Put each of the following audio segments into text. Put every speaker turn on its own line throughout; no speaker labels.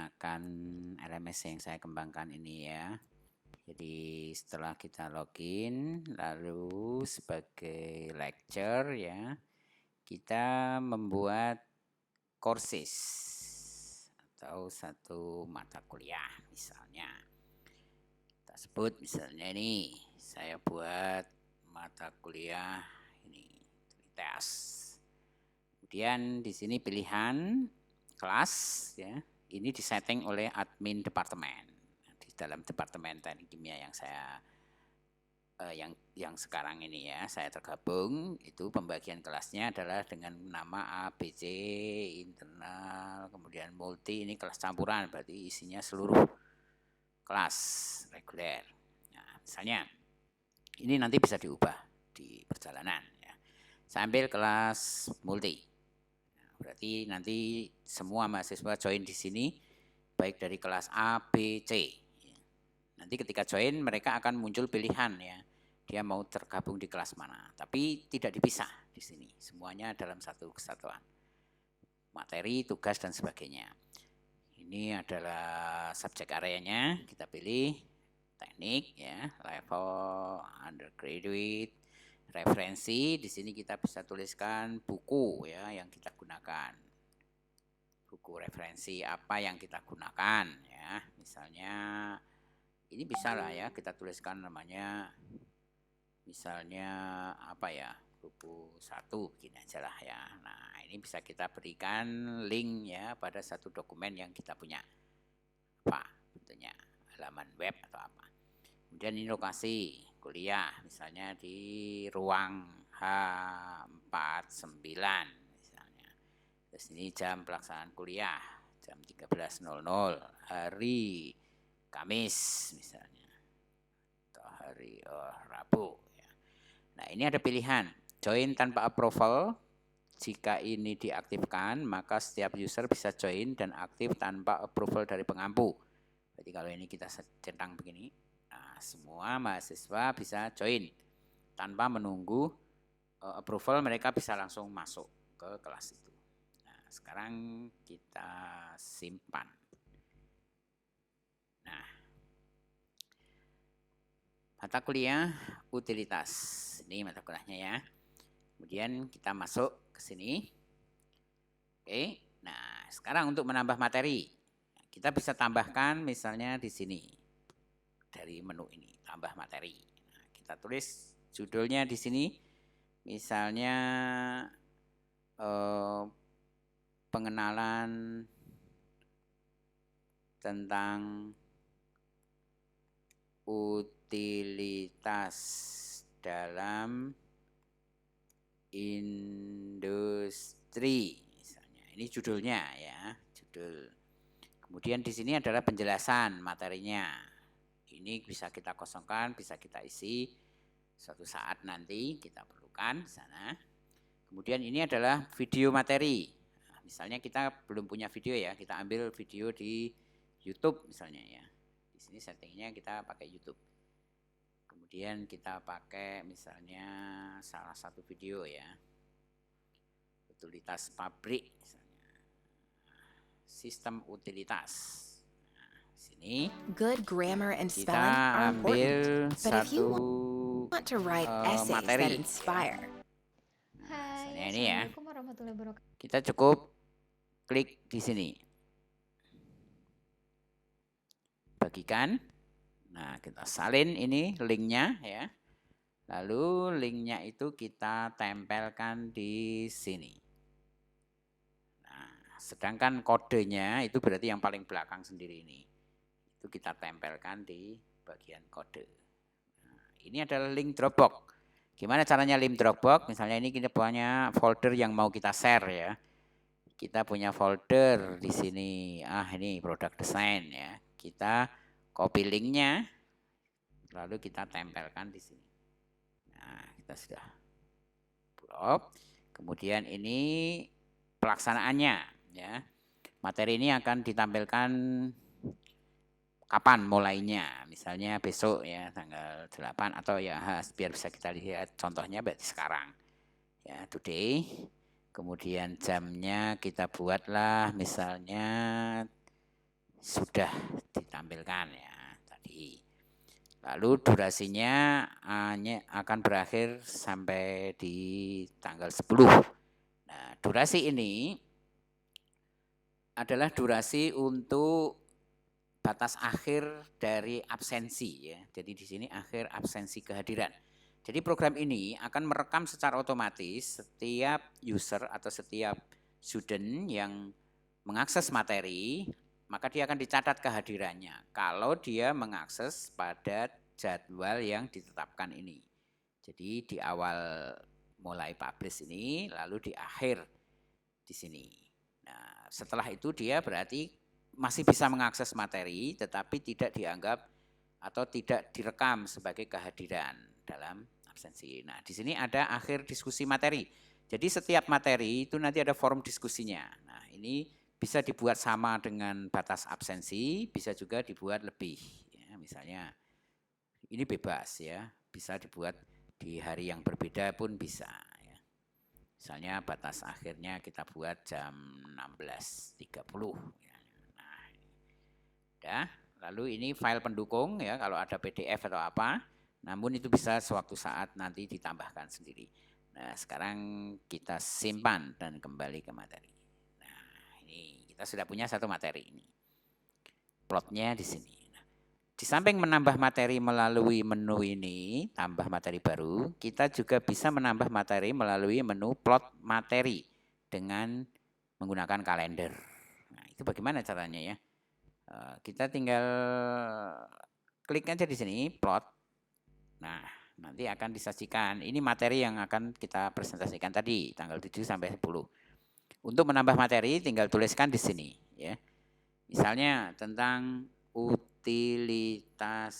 menggunakan LMS yang saya kembangkan ini ya. Jadi setelah kita login, lalu sebagai lecture ya, kita membuat courses atau satu mata kuliah misalnya. Kita sebut misalnya ini, saya buat mata kuliah ini tes. Kemudian di sini pilihan kelas ya, ini disetting oleh admin departemen. Di dalam departemen teknik kimia yang saya yang sekarang ini ya saya tergabung, itu pembagian kelasnya adalah dengan nama A, B, C, internal, kemudian multi, ini kelas campuran, berarti isinya seluruh kelas reguler. Nah, misalnya ini nanti bisa diubah di perjalanan ya. Saya ambil kelas multi. Nah, berarti nanti semua mahasiswa join di sini baik dari kelas A, B, C. Nanti ketika join mereka akan muncul pilihan ya. Dia mau tergabung di kelas mana, tapi tidak dipisah di sini. Semuanya dalam satu kesatuan. Materi, tugas dan sebagainya. Ini adalah subjek areanya, kita pilih teknik ya, level undergraduate, referensi. Di sini kita bisa tuliskan buku ya yang kita gunakan. Buku referensi apa yang kita gunakan ya. Misalnya ini bisa lah ya kita tuliskan namanya misalnya apa ya, buku 1 begini aja lah ya. Nah ini bisa kita berikan link ya pada satu dokumen yang kita punya, apa bentuknya, halaman web atau apa. Kemudian ini lokasi kuliah misalnya di ruang H49 misalnya. Terus ini jam pelaksanaan kuliah jam 13.00 hari Kamis misalnya atau hari Rabu. Nah ini ada pilihan, join tanpa approval. Jika ini diaktifkan, maka setiap user bisa join dan aktif tanpa approval dari pengampu. Jadi kalau ini kita centang begini, nah, semua mahasiswa bisa join tanpa menunggu approval, mereka bisa langsung masuk ke kelas itu. Nah sekarang kita simpan. Nah, mata kuliah utilitas, ini mata kuliahnya ya. Kemudian kita masuk ke sini. Oke, nah sekarang untuk menambah materi, kita bisa tambahkan misalnya di sini. Dari menu ini, tambah materi. Nah, kita tulis judulnya di sini, misalnya pengenalan tentang utilitas dalam industri misalnya. Ini judulnya ya, judul. Kemudian di sini adalah penjelasan materinya. Ini bisa kita kosongkan, bisa kita isi suatu saat nanti kita perlukan di sana. Kemudian ini adalah video materi. Nah, misalnya kita belum punya video ya, kita ambil video di YouTube misalnya ya. Di sini settingnya kita pakai YouTube. Kemudian kita pakai misalnya salah satu video ya, utilitas pabrik misalnya, sistem utilitas. Nah, sini
good grammar and
kita
spelling are
ambil
important, but if you
satu
want to write essays that
materi.
inspire.
Nah, misalnya
Hai,
ini ya,
Assalamualaikum warahmatullahi wabarakatuh.
kita cukup klik di sini, bagikan. Nah, kita salin ini linknya ya. Lalu linknya itu kita tempelkan di sini. Nah, sedangkan kodenya itu berarti yang paling belakang sendiri ini. Itu kita tempelkan di bagian kode. Nah, ini adalah link Dropbox. Gimana caranya link Dropbox? Misalnya ini kita punya folder yang mau kita share ya. Kita punya folder di sini. Ini produk desain ya. Kita copy linknya, lalu kita tempelkan di sini. Nah, kita sudah drop. Kemudian ini pelaksanaannya ya. Materi ini akan ditampilkan kapan mulainya. Misalnya besok ya tanggal 8 atau ya biar bisa kita lihat contohnya berarti sekarang. Ya, today. Kemudian jamnya kita buatlah misalnya sudah ditampilkan ya tadi. Lalu durasinya akan berakhir sampai di tanggal 10. Nah, durasi ini adalah durasi untuk batas akhir dari absensi ya. Jadi di sini akhir absensi kehadiran. Jadi program ini akan merekam secara otomatis setiap user atau setiap student yang mengakses materi, maka dia akan dicatat kehadirannya kalau dia mengakses pada jadwal yang ditetapkan ini. Jadi di awal mulai publish ini, lalu di akhir di sini. Nah, setelah itu dia berarti masih bisa mengakses materi, tetapi tidak dianggap atau tidak direkam sebagai kehadiran dalam absensi. Nah, di sini ada akhir diskusi materi. Jadi setiap materi itu nanti ada forum diskusinya. Nah, ini bisa dibuat sama dengan batas absensi, bisa juga dibuat lebih. Ya, misalnya ini bebas ya, bisa dibuat di hari yang berbeda pun bisa. Ya. Misalnya batas akhirnya kita buat jam 16.30. Ya. Nah, ya. Lalu ini file pendukung ya, kalau ada PDF atau apa. Namun itu bisa sewaktu saat nanti ditambahkan sendiri. Nah, sekarang kita simpan dan kembali ke materi. Nah, ini kita sudah punya satu materi ini. Plotnya di sini. Nah, di samping menambah materi melalui menu ini, tambah materi baru, kita juga bisa menambah materi melalui menu plot materi dengan menggunakan kalender. Nah, itu bagaimana caranya ya? Kita tinggal klik aja di sini, plot. Nah, nanti akan disajikan. Ini materi yang akan kita presentasikan tadi, tanggal 7 sampai 10. Untuk menambah materi, tinggal tuliskan di sini. Ya. Misalnya tentang utilitas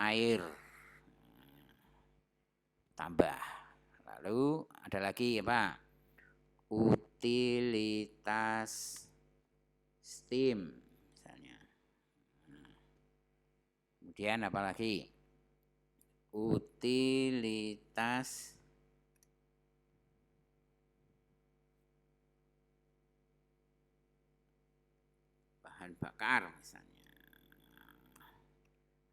air. Tambah. Lalu ada lagi apa? Utilitas steam misalnya. Kemudian apa lagi? Utilitas bahan bakar misalnya.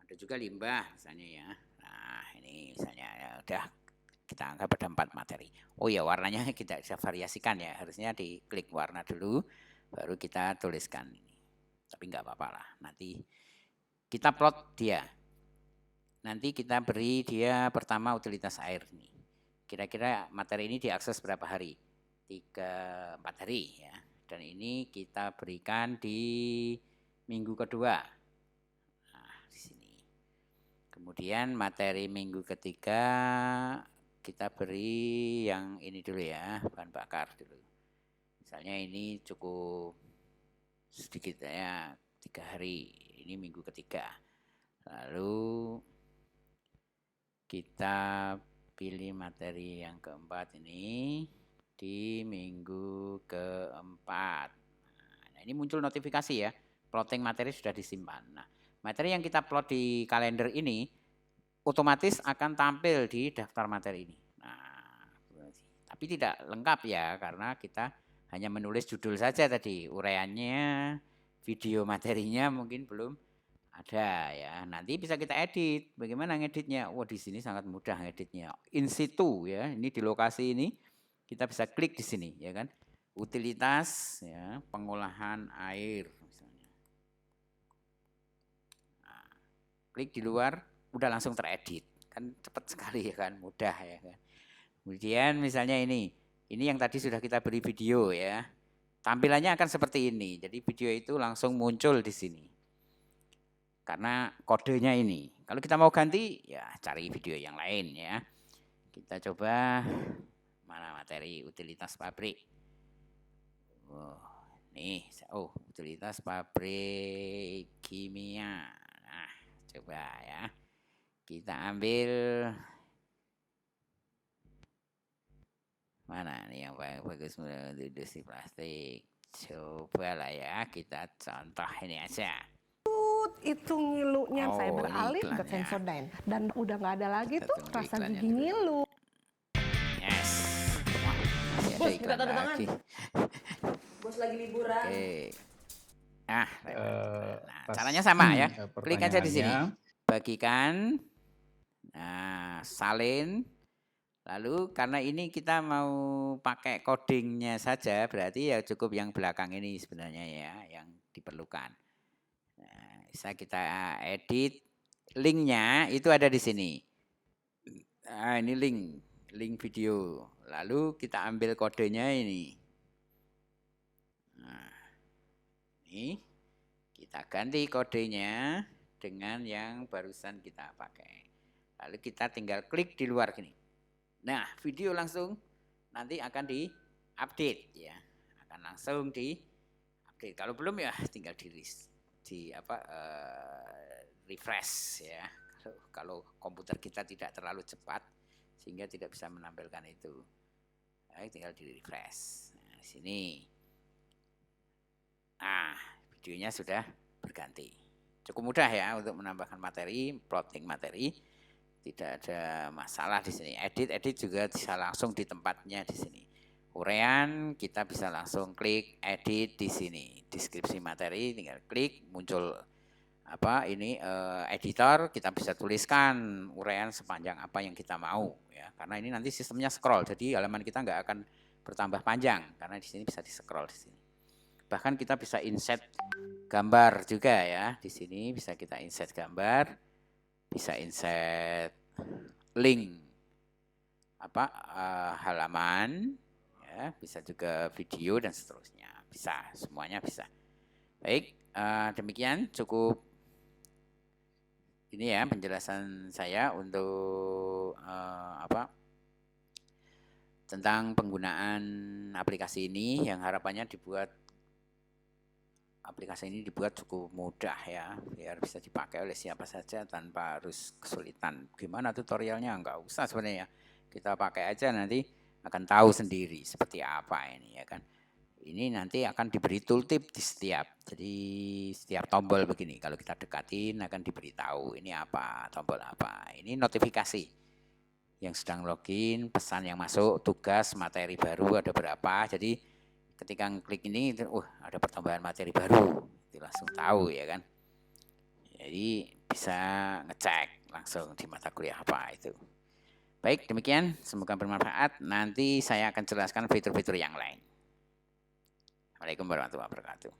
Ada juga limbah misalnya ya. Nah, ini misalnya ya udah kita anggap ada 4 materi. Oh ya, warnanya kita bisa variasikan ya. Harusnya diklik warna dulu baru kita tuliskan ini. Tapi enggak apa-apa lah. Nanti kita plot dia. Nanti kita beri dia pertama utilitas air nih. Kira-kira materi ini diakses berapa hari? 3-4 hari ya. Dan ini kita berikan di minggu kedua. Nah, di sini. Kemudian materi minggu ketiga kita beri yang ini dulu ya, bahan bakar dulu. Misalnya ini cukup sedikit ya, 3 hari. Ini minggu ketiga. Lalu kita pilih materi yang keempat ini di minggu keempat. Nah, ini muncul notifikasi ya, plotting materi sudah disimpan. Nah, materi yang kita plot di kalender ini otomatis akan tampil di daftar materi ini. Nah, tapi tidak lengkap ya, karena kita hanya menulis judul saja tadi, uraiannya, video materinya mungkin belum ada ya. Nanti bisa kita edit. Bagaimana ngeditnya? Wah, di sini sangat mudah ngeditnya. In situ ya. Ini di lokasi ini kita bisa klik di sini ya kan. Utilitas ya, pengolahan air misalnya. Nah, klik di luar udah langsung teredit. Kan cepat sekali ya kan, mudah ya kan. Kemudian misalnya ini yang tadi sudah kita beri video ya. Tampilannya akan seperti ini. Jadi video itu langsung muncul di sini. Karena kodenya ini. Kalau kita mau ganti, ya cari video yang lain ya. Kita coba mana materi utilitas pabrik. Oh, nih, utilitas pabrik kimia. Nah, coba ya. Kita ambil mana nih yang bagus untuk industri plastik. Cobalah ya, kita contoh ini aja.
Itu ngilunya saya beralih ke Sensodyne dan udah nggak ada lagi tuh rasa gigi ngilu.
Yes.
Bos, minta tanda tangan. Bos lagi liburan.
Oke. Nah, caranya sama ya. Klik aja di sini.
pertanyaannya.
Bagikan. Nah, salin. Lalu karena ini kita mau pakai codingnya saja, berarti ya cukup yang belakang ini sebenarnya ya, yang diperlukan. Nah, bisa kita edit. Linknya itu ada di sini. Nah, ini link video. Lalu kita ambil kodenya ini. Nah, ini kita ganti kodenya dengan yang barusan kita pakai. Lalu kita tinggal klik di luar gini. Nah, video langsung nanti akan di-update ya. Akan langsung di-update. Kalau belum ya tinggal refresh ya. Kalau komputer kita tidak terlalu cepat sehingga tidak bisa menampilkan itu. Tinggal di-refresh. Nah, di sini. Nah, videonya sudah berganti. Cukup mudah ya untuk menambahkan materi, plotting materi. Tidak ada masalah di sini. Edit juga bisa langsung di tempatnya di sini. Urean kita bisa langsung klik edit di sini. Deskripsi materi tinggal klik muncul editor, kita bisa tuliskan urean sepanjang apa yang kita mau ya. Karena ini nanti sistemnya scroll. Jadi halaman kita nggak akan bertambah panjang karena di sini bisa di-scroll di sini. Bahkan kita bisa insert gambar juga ya. Di sini bisa kita insert gambar, bisa insert link halaman ya, bisa juga video dan seterusnya. Bisa, semuanya bisa. Baik, demikian cukup ini ya penjelasan saya untuk tentang penggunaan aplikasi ini yang harapannya aplikasi ini dibuat cukup mudah ya, biar bisa dipakai oleh siapa saja tanpa harus kesulitan. Gimana tutorialnya? Enggak usah sebenarnya. Kita pakai aja nanti akan tahu sendiri seperti apa ini ya kan. Ini nanti akan diberi tooltip di setiap tombol begini. Kalau kita dekatin akan diberitahu ini apa, tombol apa. Ini notifikasi yang sedang login, pesan yang masuk, tugas, materi baru ada berapa. Jadi ketika klik ini, ada pertambahan materi baru, itu langsung tahu ya kan. Jadi bisa ngecek langsung di mata kuliah apa itu. Baik, demikian. Semoga bermanfaat. Nanti saya akan jelaskan fitur-fitur yang lain. Assalamualaikum warahmatullahi wabarakatuh.